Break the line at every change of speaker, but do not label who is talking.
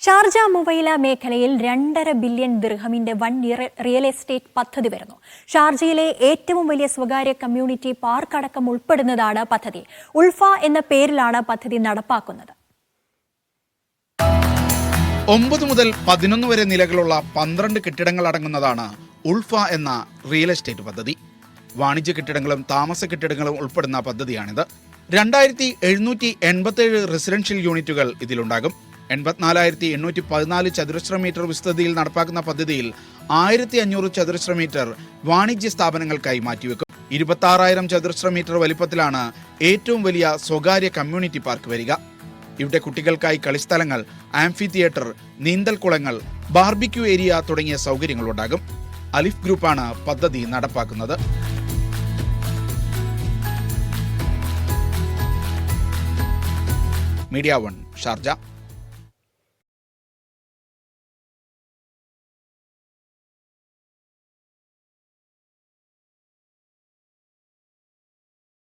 Sharjah Muwaileh മേഖലയിൽ 2.5 billion ദിർഹമിന്റെ വൻ real estate പദ്ധതി വരുന്നു. ഷാർജയിലെ ഏറ്റവും വലിയ സ്വകാര്യ കമ്മ്യൂണിറ്റി പാർക്ക് അടക്കം ഉൾപ്പെടുന്നതാണ് പദ്ധതി. ഉൾഫ എന്ന പേരിലാണ് പദ്ധതി നടപ്പാക്കുന്നത്.
9 മുതൽ 11 വരെ നിലകളുള്ള 12 കെട്ടിടങ്ങൾ അടങ്ങുന്നതാണ് ഉൾഫ എന്ന റിയൽ എസ്റ്റേറ്റ് പദ്ധതി. വാണിജ്യ കെട്ടിടങ്ങളും താമസ കെട്ടിടങ്ങളും ഉൾപ്പെടുന്ന പദ്ധതിയാണിത്. 2787 റെസിഡൻഷ്യൽ യൂണിറ്റുകൾ ഇതിലുണ്ടാകും. 84,814 ചതുരശ്ര മീറ്റർ വിസ്തൃതിയിൽ നടപ്പാക്കുന്ന പദ്ധതിയിൽ 1500 ചതുരശ്ര മീറ്റർ വാണിജ്യ സ്ഥാപനങ്ങൾക്കായി മാറ്റിവെക്കും. 26,000 ചതുരശ്ര മീറ്റർ വലിപ്പത്തിലാണ് ഏറ്റവും വലിയ സ്വകാര്യ കമ്മ്യൂണിറ്റി പാർക്ക് വരിക. ഇവിടെ കുട്ടികൾക്കായി കളിസ്ഥലങ്ങൾ, ആംഫി തിയേറ്റർ, നീന്തൽക്കുളങ്ങൾ, ബാർബിക്യൂ ഏരിയ തുടങ്ങിയ സൗകര്യങ്ങൾ ഉണ്ടാകും. അലിഫ് ഗ്രൂപ്പാണ് പദ്ധതി നടപ്പാക്കുന്നത്. Media 1 Sharjah.